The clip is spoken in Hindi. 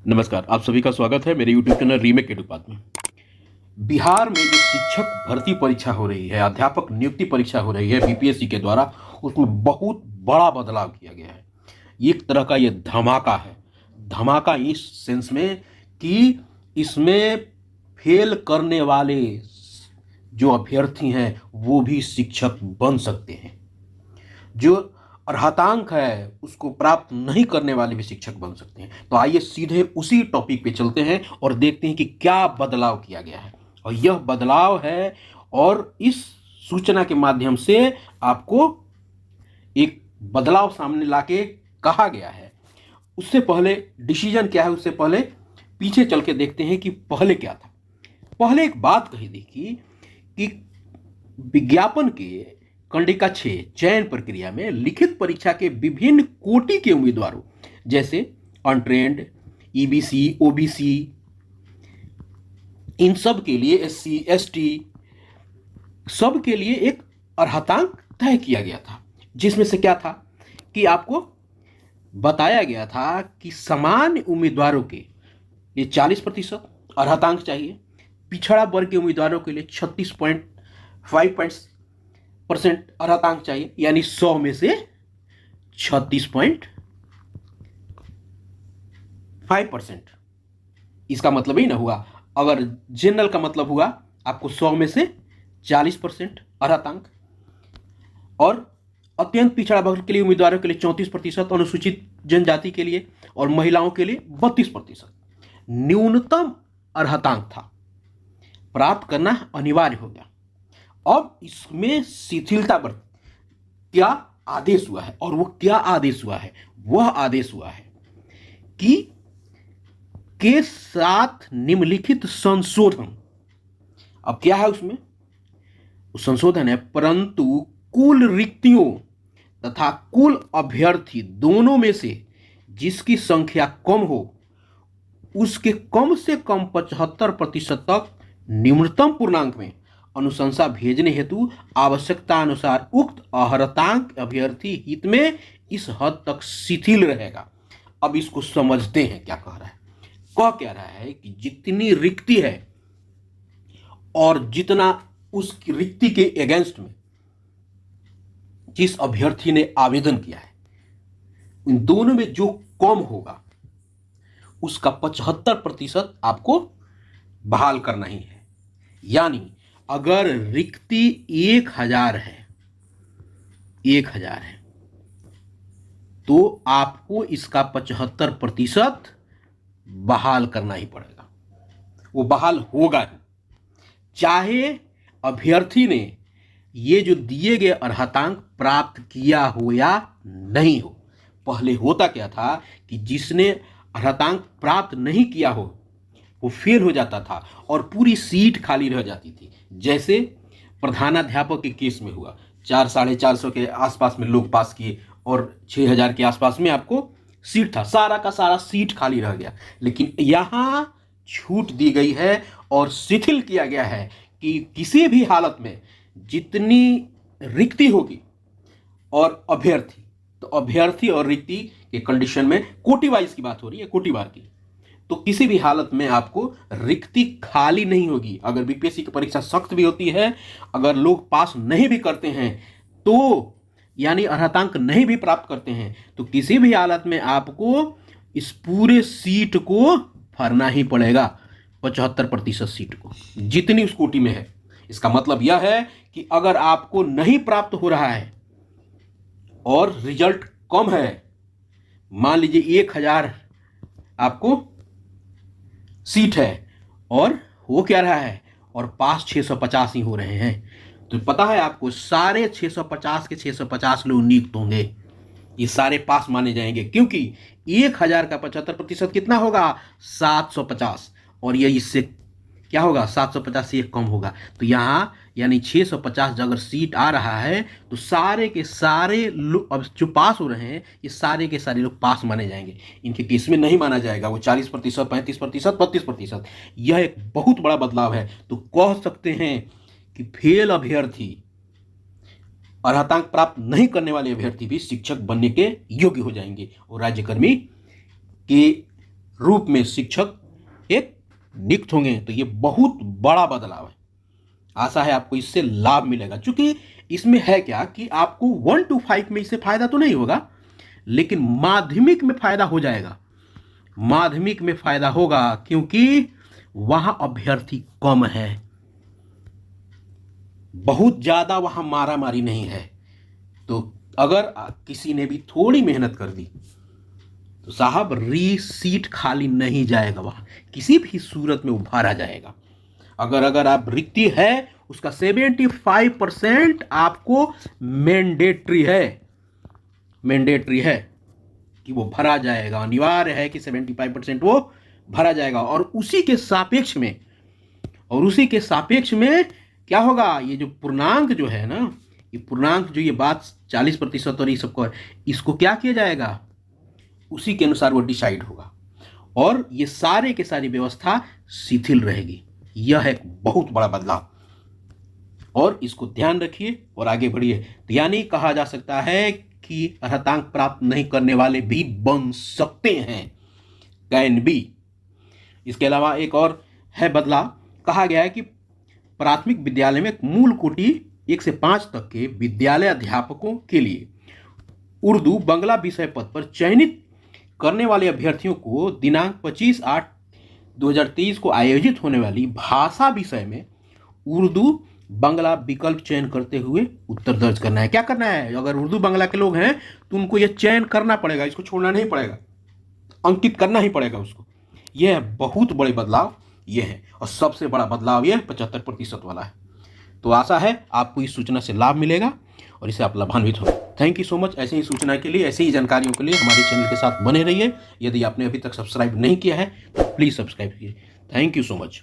नमस्कार, आप सभी का स्वागत है मेरे YouTube चैनल रीमेक एडुपात में। बिहार में जो शिक्षक भर्ती परीक्षा हो रही है, अध्यापक नियुक्ति परीक्षा हो रही है बीपीएससी के द्वारा, उसमें बहुत बड़ा बदलाव किया गया है। एक तरह का ये धमाका है। धमाका इस सेंस में कि इसमें फेल करने वाले जो अभ्यर्थी हैं वो भी शिक्षक बन सकते हैं। जो अर्हतांक है उसको प्राप्त नहीं करने वाले भी शिक्षक बन सकते हैं। तो आइए सीधे उसी टॉपिक पे चलते हैं और देखते हैं कि क्या बदलाव किया गया है। और यह बदलाव है और इस सूचना के माध्यम से आपको एक बदलाव सामने लाके कहा गया है। उससे पहले डिसीजन क्या है, उससे पहले पीछे चल के देखते हैं कि पहले क्या था। पहले एक बात कही देखी कि विज्ञापन के कंडिका 6 चयन प्रक्रिया में लिखित परीक्षा के विभिन्न कोटि के उम्मीदवारों जैसे अनट्रेंड, ईबीसी, ओबीसी, इन सब के लिए एससी, एसटी, सब के लिए एक अर्हतांक तय किया गया था, जिसमें से क्या था कि आपको बताया गया था कि सामान्य उम्मीदवारों के लिए 40% अर्हतांक चाहिए, पिछड़ा वर्ग के उम्मीदवारों के लिए 36.5% अर्हतांक चाहिए, यानी 100 में से 36.5%। इसका मतलब ही ना हुआ, अगर जनरल का मतलब हुआ आपको 100 में से 40% अर्हतांक, और अत्यंत पिछड़ा वर्ग के लिए उम्मीदवारों के लिए 34%, अनुसूचित जनजाति के लिए और महिलाओं के लिए 32% न्यूनतम अर्हतांक था, प्राप्त करना अनिवार्य हो गया। अब इसमें शिथिलता बरत क्या आदेश हुआ है, और वो क्या आदेश हुआ है, वह आदेश हुआ है कि के साथ निम्नलिखित संशोधन। अब क्या है उसमें, उस संशोधन है परंतु कुल रिक्तियों तथा कुल अभ्यर्थी दोनों में से जिसकी संख्या कम हो उसके कम से कम 75% तक निम्नतम पूर्णांक में अनुशंसा भेजने हेतु आवश्यकता अनुसार उक्त अर्हतांक अभ्यर्थी हित में इस हद तक शिथिल रहेगा। अब इसको समझते हैं क्या कह रहा है। क्या रहा है कि जितनी रिक्ति है और जितना उस रिक्ति के अगेंस्ट में जिस अभ्यर्थी ने आवेदन किया है, इन दोनों में जो कम होगा उसका 75% आपको बहाल करना ही है। यानी अगर रिक्ति 1000 है तो आपको इसका 75% बहाल करना ही पड़ेगा। वो बहाल होगा ही, चाहे अभ्यर्थी ने ये जो दिए गए अर्हतांक प्राप्त किया हो या नहीं हो। पहले होता क्या था कि जिसने अर्हतांक प्राप्त नहीं किया हो वो फेल हो जाता था और पूरी सीट खाली रह जाती थी। जैसे प्रधानाध्यापक के केस में हुआ, 400-450 के आसपास में लोग पास किए और 6000 के आसपास में आपको सीट था, सारा का सारा सीट खाली रह गया। लेकिन यहाँ छूट दी गई है और शिथिल किया गया है कि किसी भी हालत में जितनी रिक्ति होगी और अभ्यर्थी, तो अभ्यर्थी और रिक्ति के कंडीशन में कोटि वाइज की बात हो रही है, कोटि वार की, तो किसी भी हालत में आपको रिक्ति खाली नहीं होगी। अगर बीपीएससी की परीक्षा सख्त भी होती है, अगर लोग पास नहीं भी करते हैं तो यानी अर्हतांक नहीं भी प्राप्त करते हैं, तो किसी भी हालत में आपको इस पूरे सीट को भरना ही पड़ेगा, 75% सीट को, जितनी उस कोटि में है। इसका मतलब यह है कि अगर आपको नहीं प्राप्त हो रहा है और रिजल्ट कम है, मान लीजिए 1000 आपको सीट है और हो क्या रहा है, और पास 650 ही हो रहे हैं, तो पता है आपको सारे 650 के 650 लोग नियुक्त होंगे, ये सारे पास माने जाएंगे, क्योंकि 1000 का 75% कितना होगा, 750, और ये इससे क्या होगा, 750 से कम होगा। तो यहाँ यानी 650 अगर सीट आ रहा है तो सारे के सारे लोग अब जो पास हो रहे हैं ये सारे के सारे लोग पास माने जाएंगे। इनके केस में नहीं माना जाएगा वो 40%, 35%, 32%। यह एक बहुत बड़ा बदलाव है। तो कह सकते हैं कि फेल अभ्यर्थी, अर्हतांक प्राप्त नहीं करने वाले अभ्यर्थी भी शिक्षक बनने के योग्य हो जाएंगे और राज्यकर्मी के रूप में शिक्षक एक नियुक्त होंगे। तो ये बहुत बड़ा बदलाव है। आशा है आपको इससे लाभ मिलेगा। क्योंकि इसमें है क्या कि आपको 1 to 5 में इससे फायदा तो नहीं होगा, लेकिन माध्यमिक में फायदा हो जाएगा। माध्यमिक में फायदा होगा क्योंकि वहां अभ्यर्थी कम है, बहुत ज्यादा वहां मारा मारी नहीं है। तो अगर किसी ने भी थोड़ी मेहनत कर दी तो साहब सीट खाली नहीं जाएगा, वहां किसी भी सूरत में वो भरा जाएगा। अगर आप रिक्ति है उसका 75% आपको मैंडेटरी है कि वो भरा जाएगा। अनिवार्य है कि 75% वो भरा जाएगा। और उसी के सापेक्ष में क्या होगा, ये जो पूर्णांक जो है ना, ये पूर्णांक जो ये बात 40% और ये सबको, इसको क्या किया जाएगा, उसी के अनुसार वो डिसाइड होगा और ये सारे के सारी व्यवस्था शिथिल रहेगी। यह एक बहुत बड़ा बदलाव और इसको ध्यान रखिए और आगे बढ़िए। तो यानी कहा जा सकता है कि अर्हतांक प्राप्त नहीं करने वाले भी बन सकते हैं, कैन बी। इसके अलावा एक और है बदलाव, कहा गया है कि प्राथमिक विद्यालय में मूल कोटि 1 से 5 तक के विद्यालय अध्यापकों के लिए उर्दू बांग्ला विषय पद पर चयनित करने वाले अभ्यर्थियों को दिनांक 25/8/2023 को आयोजित होने वाली भाषा विषय में उर्दू बांग्ला विकल्प चयन करते हुए उत्तर दर्ज करना है। क्या करना है, अगर उर्दू बांग्ला के लोग हैं तो उनको यह चयन करना पड़ेगा, इसको छोड़ना नहीं पड़ेगा, अंकित करना ही पड़ेगा उसको। यह बहुत बड़े बदलाव ये है और सबसे बड़ा बदलाव यह 75% वाला है। तो आशा है आपको इस सूचना से लाभ मिलेगा और इससे आप लाभान्वित हो। Thank you so much. ऐसी ही सूचना के लिए, ऐसी ही जानकारियों के लिए हमारे चैनल के साथ बने रहिए। यदि आपने अभी तक सब्सक्राइब नहीं किया है तो प्लीज़ सब्सक्राइब कीजिए। Thank you so much.